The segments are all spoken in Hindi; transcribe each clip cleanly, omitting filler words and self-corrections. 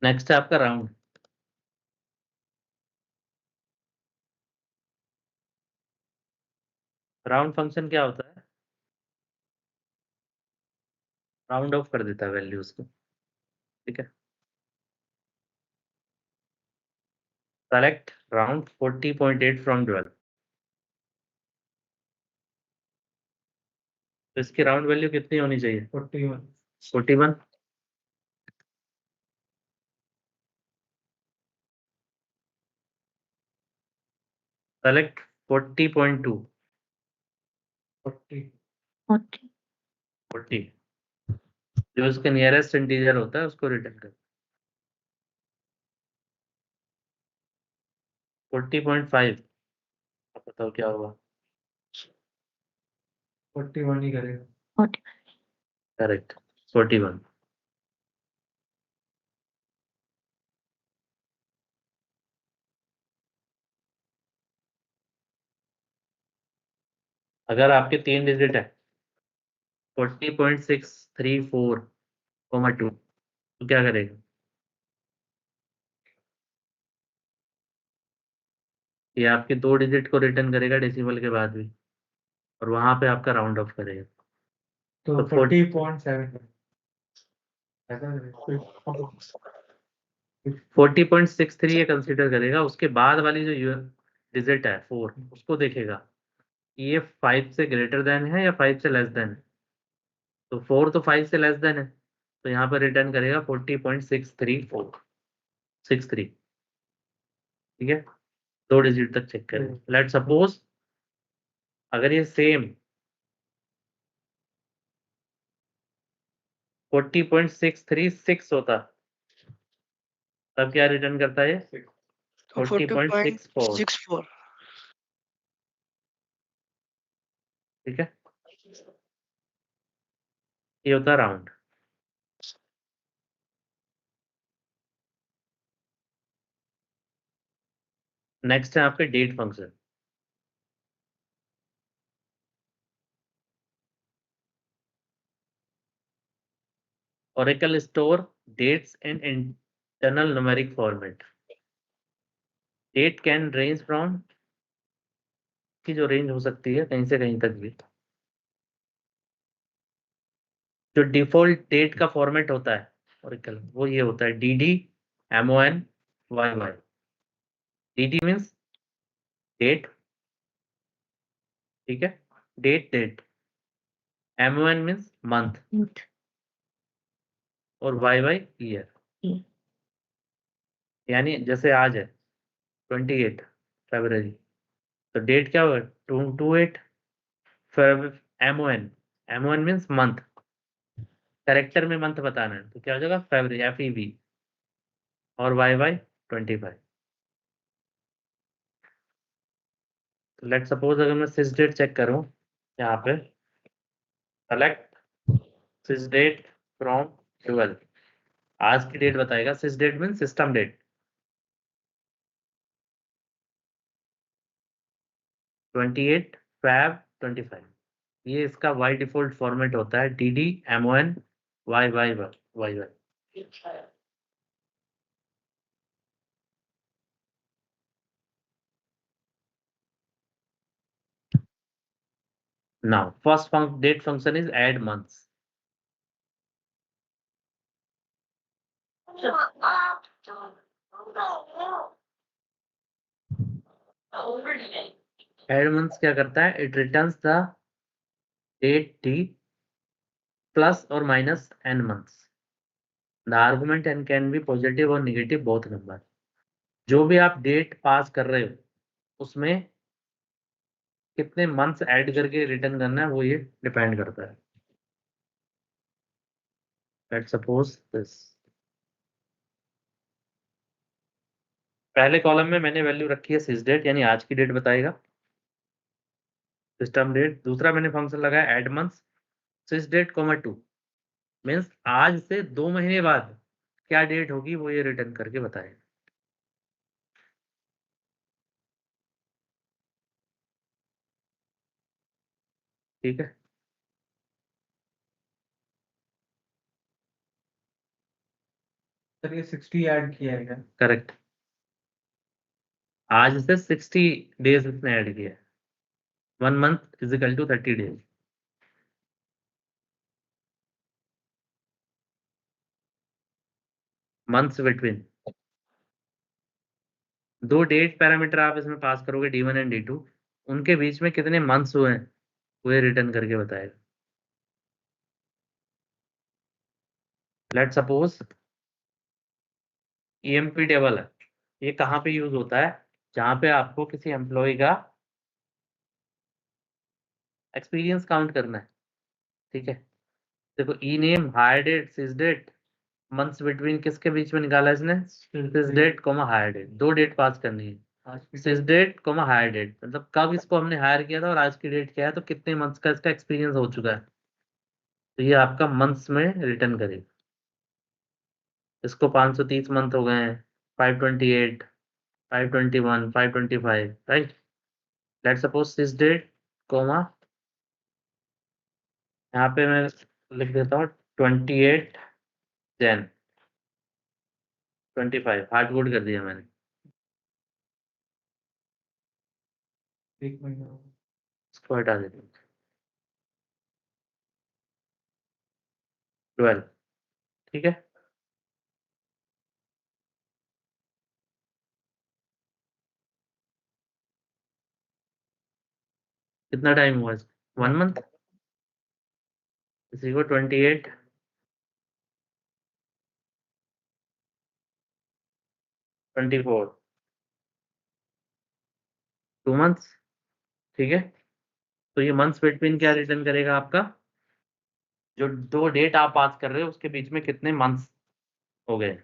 नेक्स्ट है आपका राउंड। राउंड फंक्शन क्या होता है? राउंड ऑफ कर देता है वैल्यूज को, ठीक है। Select round 40.8 from 12। तो इसकी राउंड वैल्यू कितनी होनी चाहिए? 41। 41। सेलेक्ट 40.2। 40। 40 जो उसके नियरेस्ट इंटीजर होता है उसको रिटर्न कर। 40.5। आप बताओ क्या होगा? 41 ही करेगा। करेक्ट, 41। अगर आपके 3 डिजिट है 40.634,2 तो क्या करेगा? ये आपके 2 डिजिट को रिटर्न करेगा डेसिमल के बाद भी, और वहां पे आपका राउंड ऑफ करेगा। तो तो 40.7 40.63 ये कंसीडर करेगा। उसके बाद वाली जो डिजिट है 4 उसको देखेगा ये 5 से ग्रेटर देन है या 5 से लेस देन है। तो 4 तो 5 से लेस देन है, तो यहाँ पर रिटर्न करेगा 40.63463। ठीक है, 2 डिजिट तक चेक करें। लेट सपोज अगर ये सेम 40.636 होता तब क्या रिटर्न करता है? 40.64। 40.64। ठीक है, ये होता है राउंड। नेक्स्ट है आपके date function. Oracle store dates in internal numeric format. Date can range from की जो रेंज हो सकती है कहीं से कहीं तक भी। जो डिफॉल्ट डेट का फॉर्मेट होता है Oracle वो ये होता है DD MON YY। DD means date, ठीक है, डेट। MON मीन्स मंथ और YY ईयर। यानी जैसे आज है 28 फरवरी, तो डेट क्या होगा? 28 MON मीन्स मंथ। कैरेक्टर में मंथ बताना है तो क्या हो जाएगा? फरवरी FEB। और YY 25। तो लेट सपोज अगर मैं सिस डेट चेक करूं यहाँ पे, सेलेक्ट सिस डेट फ्रॉम 12। आज की डेट बताएगा। Sys date mean system date. 28 Feb 25। ये इसका बाय डिफॉल्ट फॉर्मेट होता है DD MON YY। Now first date function is add months. Add months क्या करता है? It returns the date T plus or minus n months. The argument n can be positive or negative both number. जो भी आप डेट पास कर रहे हो उसमें कितने मंथ्स ऐड करके रिटर्न करना है वो ये डिपेंड करता है। Let's suppose this. पहले कॉलम में मैंने वैल्यू रखी है सिस डेट यानी आज की डेट बताएगा सिस्टम डेट। दूसरा मैंने फंक्शन लगाया एड मंथ्स सिस डेट कोमा 2 मीन्स आज से 2 महीने बाद क्या डेट होगी वो ये रिटर्न करके बताएगा। ठीक है, सर ये 60 ऐड किया है क्या? करेक्ट, आज से 60 डेज इसने ऐड किया है। 1 month is equal to 30 days. Months between, दो डेट पैरामीटर आप इसमें पास करोगे D1 एंड D2, उनके बीच में कितने मंथ्स हुए हैं वो ये रिटर्न करके बताएगा। लेट सपोज EMP टेबल है, ये कहाँ पे यूज होता है? जहाँ पे आपको किसी एम्प्लॉय का एक्सपीरियंस काउंट करना है, ठीक है। देखो ई नेम, हायर डेट, सिस डेट, मंथ्स बिटवीन किसके बीच में निकाला इसने? सिस डेट कोमा हायर डेट, दो डेट पास करनी है। सिस डेट कोमा हायर डेट मतलब कब इसको हमने हायर किया था और आज की डेट क्या है, तो कितने मंथ्स का इसका एक्सपीरियंस हो चुका है, तो ये आपका मंथ्स में रिटर्न करेगा। इसको 530 मंथ हो गए हैं, 528, 521, 525, राइट। लेट सपोज सिस डेट कोमा, यहाँ पे मैं लिख देता हूँ 28 जैन 25, हार्ड कोड कर दिया मैंने। एक महीना इसको हटा देते हैं, 12, ठीक है। कितना टाइम हुआ इसको? 1 मंथ। इसी को 28, 24, 2 मंथ्स, ठीक है। तो ये मंथ्स बिटवीन क्या रिटर्न करेगा आपका? जो दो डेट आप पास कर रहे हो उसके बीच में कितने मंथ्स हो गए।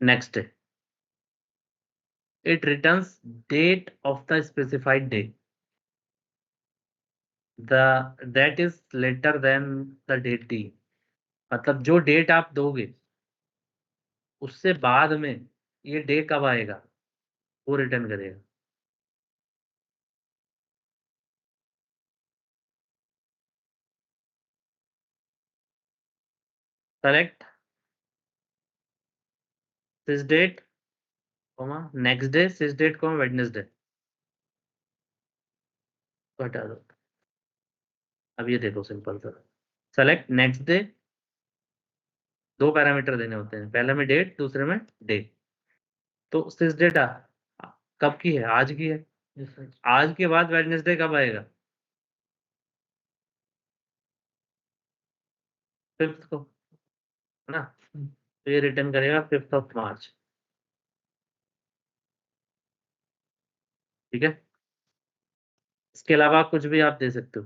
Next, it returns date of the specified day the that is later than the date D. मतलब जो डेट आप दोगे उससे बाद में ये डे कब आएगा वो रिटर्न करेगा। सेलेक्ट सिस डेट कॉमा नेक्स्ट डे, सिस डेट कॉमा वेडनेसडे, हटा दो। अब ये देखो सिंपल सा, सेलेक्ट नेक्स्ट डे, दो पैरामीटर देने होते हैं, पहले में डेट, दूसरे में डे। तो सिस डेट कब की है? आज की है। आज के बाद वेडनेसडे कब आएगा? 5th को, है ना। तो ये रिटर्न करेगा 5th ऑफ मार्च, ठीक है। इसके अलावा कुछ भी आप दे सकते हो।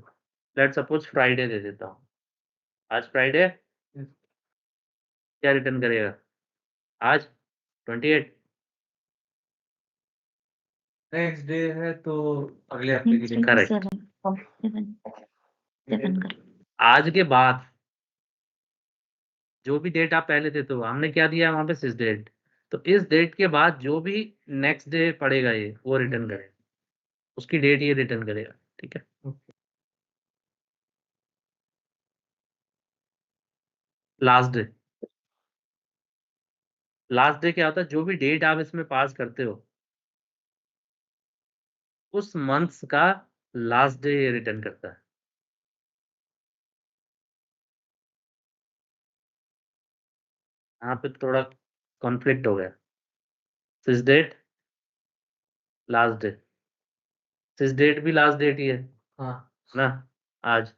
लेट सपोज फ्राइडे दे देता हूँ, आज फ्राइडे, क्या रिटर्न करेगा आज? 28। नेक्स्ट डे है तो अगले हफ्ते के लिए करेक्ट। आज के बाद जो भी डेट आप पहले देते हो, हमने क्या दिया वहां पे? सिस डेट। तो इस डेट के बाद जो भी नेक्स्ट डे पड़ेगा ये वो रिटर्न करेगा, उसकी डेट ये रिटर्न करेगा, ठीक है। लास्ट डे, लास्ट डे क्या होता है? जो भी डेट आप इसमें पास करते हो उस मंथ्स का लास्ट डे ये रिटर्न करता है। यहाँ पे थोड़ा कॉन्फ्लिक्ट हो गया। सिस डेट लास्ट डे, सिस डेट भी लास्ट डेट ही है हाँ ना, आज।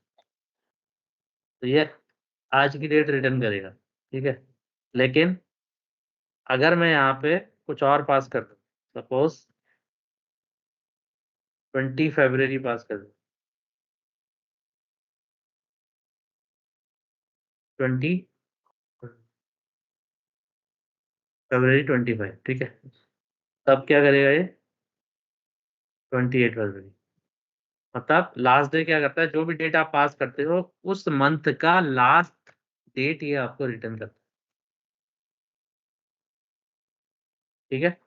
तो ये आज की डेट रिटर्न करेगा, ठीक है। लेकिन अगर मैं यहाँ पे कुछ और पास कर दूँ, सपोज 20 फरवरी पास कर दूँ, 20 फरवरी 25, ठीक है। तब क्या करेगा ये? 28 फरवरी। मतलब लास्ट डे क्या करता है? जो भी डेट आप पास करते हो उस मंथ का लास्ट डेट ये आपको रिटर्न करता है, ठीक है।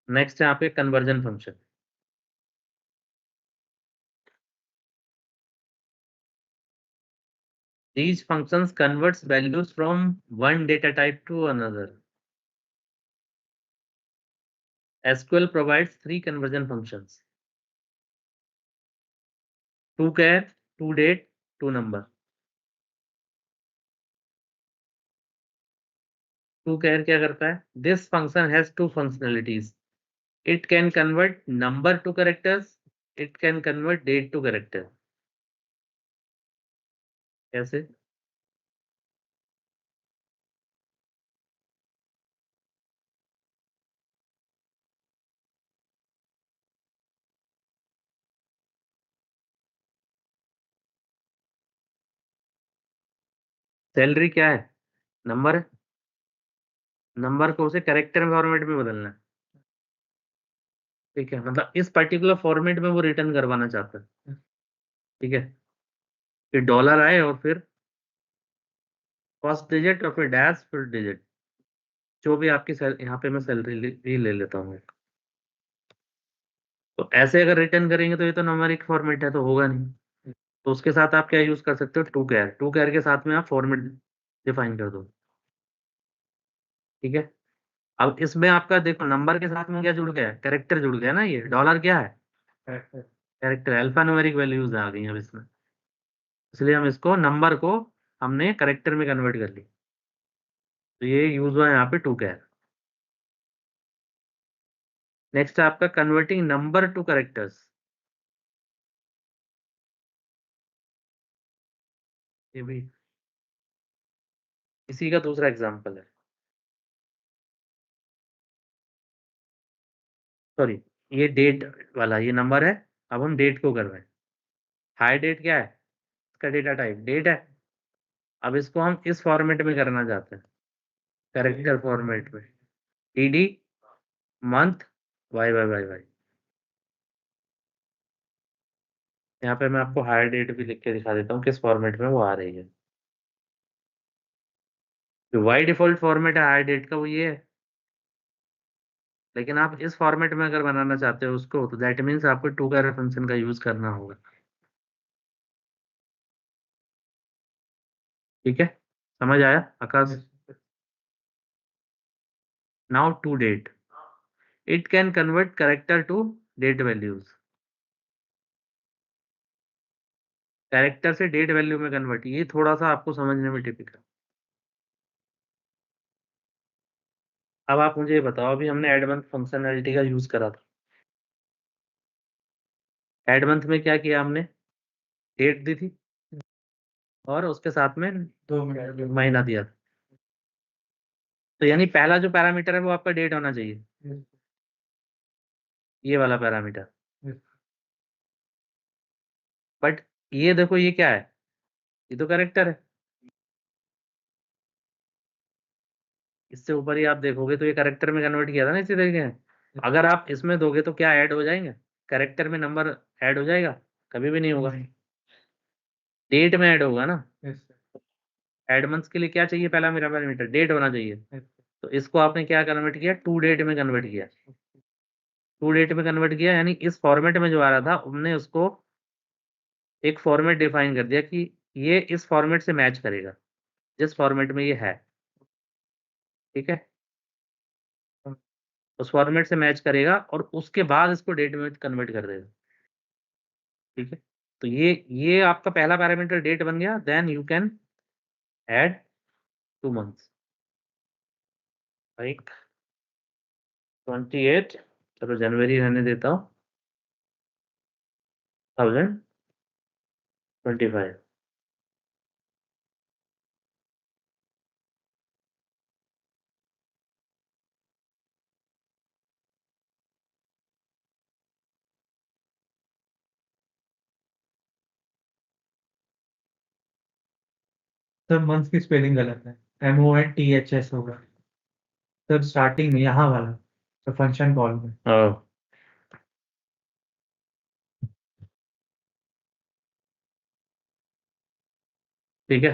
नेक्स्ट यहाँ पे conversion function. These functions converts values from one data type to another. SQL provides three conversion functions: toChar, toDate, toNumber. toChar क्या करता है? This function has two functionalities. It can convert number to characters. It can convert date to character. कैसे? सैलरी क्या है? नंबर है। नंबर को उसे कैरेक्टर फॉर्मेट में बदलना है। ठीक है, मतलब इस पर्टिकुलर फॉर्मेट में वो रिटर्न करवाना चाहता है। ठीक है, फिर डॉलर आए और फिर फर्स्ट डिजिट और फिर डैश फिर डिजिट, जो भी आपकी यहाँ पे मैं सैलरी ले लेता हूँ। तो ऐसे अगर रिटर्न करेंगे तो ये तो न्यूमेरिक फॉर्मेट है, तो होगा नहीं। तो उसके साथ आप क्या यूज कर सकते हो? टू कैर के साथ में आप फॉर्मेट डिफाइन कर दो। ठीक है, अब इसमें आपका देखो नंबर के साथ में क्या जुड़ गया है? कैरेक्टर जुड़ गया ना। ये डॉलर क्या है? कैरेक्टर। अल्फा न्यूमेरिक वैल्यूज आ गई अब इसमें, इसलिए हम इसको नंबर को हमने कैरेक्टर में कन्वर्ट कर ली। तो ये यूज हुआ यहाँ पे टू कैर। नेक्स्ट है आपका कन्वर्टिंग नंबर टू कैरेक्टर्स। ये भी इसी का दूसरा एग्जांपल है। सॉरी, ये डेट वाला ये नंबर है। अब हम डेट को कर रहे हैं। हाई डेट क्या है? इसका डेटा टाइप डेट है। अब इसको हम इस फॉर्मेट में करना चाहते हैं, कैरेक्टर फॉर्मेट में। DD month Y Y Y Y. यहाँ पे मैं आपको हायर डेट भी लिख के दिखा देता हूँ किस फॉर्मेट में वो आ रही है। जो वाई डिफॉल्ट फॉर्मेट है हायर डेट का वो ये है, लेकिन आप इस फॉर्मेट में अगर बनाना चाहते हो उसको, तो दैट मीन्स आपको टू कैर फंक्शन का यूज करना होगा। ठीक है, समझ आया Akash? Now to date, it can convert character to date values. Character से डेट वैल्यू में कन्वर्ट, ये थोड़ा सा आपको समझने में टिपिकल। अब आप मुझे ये बताओ, अभी हमने एड मंथ फंक्शनैलिटी का यूज करा था। एड मंथ में क्या किया हमने? डेट दी थी और उसके साथ में 2 महीना दिया था। तो यानी पहला जो पैरामीटर है वो आपका डेट होना चाहिए, ये वाला पैरामीटर। बट ये देखो ये क्या है? ये तो कैरेक्टर है। इससे ऊपर ही आप देखोगे तो ये कैरेक्टर में कन्वर्ट किया था ना इसी तरीके से। अगर आप इसमें दोगे तो क्या ऐड हो जाएंगे? कैरेक्टर में नंबर ऐड हो जाएगा? कभी भी नहीं होगा। डेट में ऐड होगा ना। एड मंथ्स के लिए क्या चाहिए? पहला मेरा पैरामीटर डेट होना चाहिए। तो इसको आपने क्या कन्वर्ट किया? टू डेट में कन्वर्ट किया। टू डेट में कन्वर्ट किया यानी इस फॉर्मेट में जो आ रहा था हमने उसको एक फॉर्मेट डिफाइन कर दिया कि ये इस फॉर्मेट से मैच करेगा, जिस फॉर्मेट में ये है। ठीक है, उस फॉर्मेट से मैच करेगा और उसके बाद इसको डेट में कन्वर्ट कर देगा। ठीक है, तो ये आपका पहला पैरामीटर डेट बन गया। Then you can add 2 months, like 28, चलो जनवरी रहने देता हूँ, 1025। सर मंथ की स्पेलिंग गलत है, MONTHS होगा सर स्टार्टिंग में, यहाँ वाला तो फंक्शन कॉल में। ठीक है,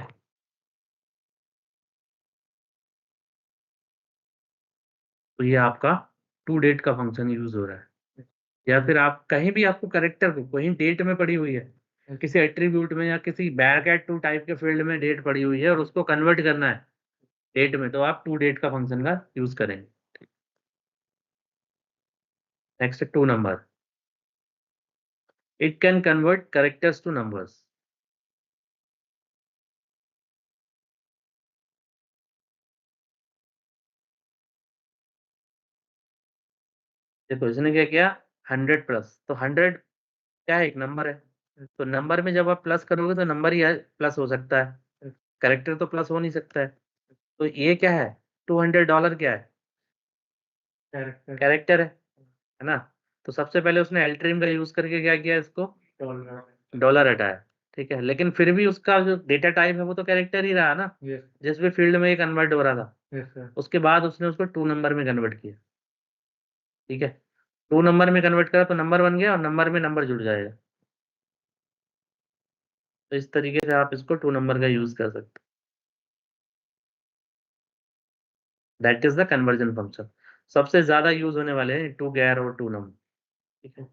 तो ये आपका टू डेट का फंक्शन यूज हो रहा है। या फिर आप कहीं भी आपको करेक्टर को कहीं डेट में पड़ी हुई है किसी एट्रीब्यूट में या किसी बैक एट टू टाइप के फील्ड में डेट पड़ी हुई है और उसको कन्वर्ट करना है डेट में, तो आप टू डेट का फंक्शन का यूज करेंगे। Next to number, it can convert characters to numbers. देखो इसने क्या किया 100 प्लस, तो 100 क्या है, एक नंबर है, तो नंबर में जब आप प्लस करोगे तो नंबर ही प्लस हो सकता है, कैरेक्टर तो प्लस हो नहीं सकता है। तो ये क्या है, $200 क्या है, कैरेक्टर है ना। तो सबसे पहले उसने एल्ट्रीम का यूज करके क्या किया, इसको डॉलर हटाया, ठीक है, लेकिन फिर भी उसका जो डेटा टाइप है वो तो कैरेक्टर ही रहा ना, जिस भी फील्ड में ये कन्वर्ट हो रहा था। उसके बाद उसने उसको 2 नंबर में कन्वर्ट किया, ठीक है, 2 नंबर में कन्वर्ट करा तो नंबर बन गया और नंबर में नंबर जुड़ जाएगा। तो इस तरीके से आप इसको 2 नंबर का यूज कर सकते, that is the conversion function. सबसे ज्यादा यूज होने वाले हैं 2 गैर और 2 नम, ठीक है।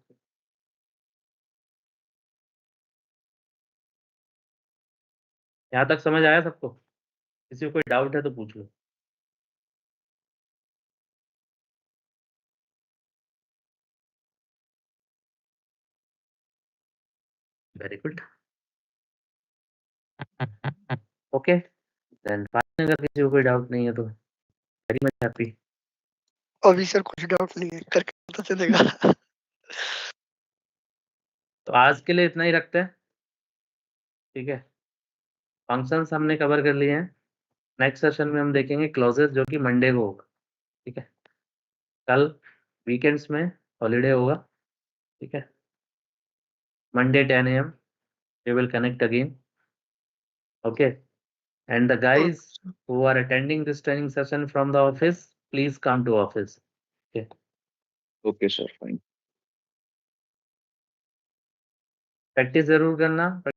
यहाँ तक समझ आया सबको? किसी को कोई डाउट है तो पूछ लो। Very good, okay then fine. अगर किसी को कोई डाउट नहीं है तो वेरी मच हैप्पी। अभी सर कुछ डाउट नहीं है, करके पता चलेगा। तो आज के लिए इतना ही रखते हैं, ठीक है। फंक्शंस हमने कवर कर लिए हैं। नेक्स्ट सेशन में हम देखेंगे क्लॉजेस, जो कि मंडे को होगा, ठीक है। कल वीकेंड्स में हॉलीडे होगा, ठीक है। Monday 10 AM we will connect again, okay, and the guys who are attending this training session from the office, please come to office, okay. Okay, sir. Fine. Practice जरूर करना।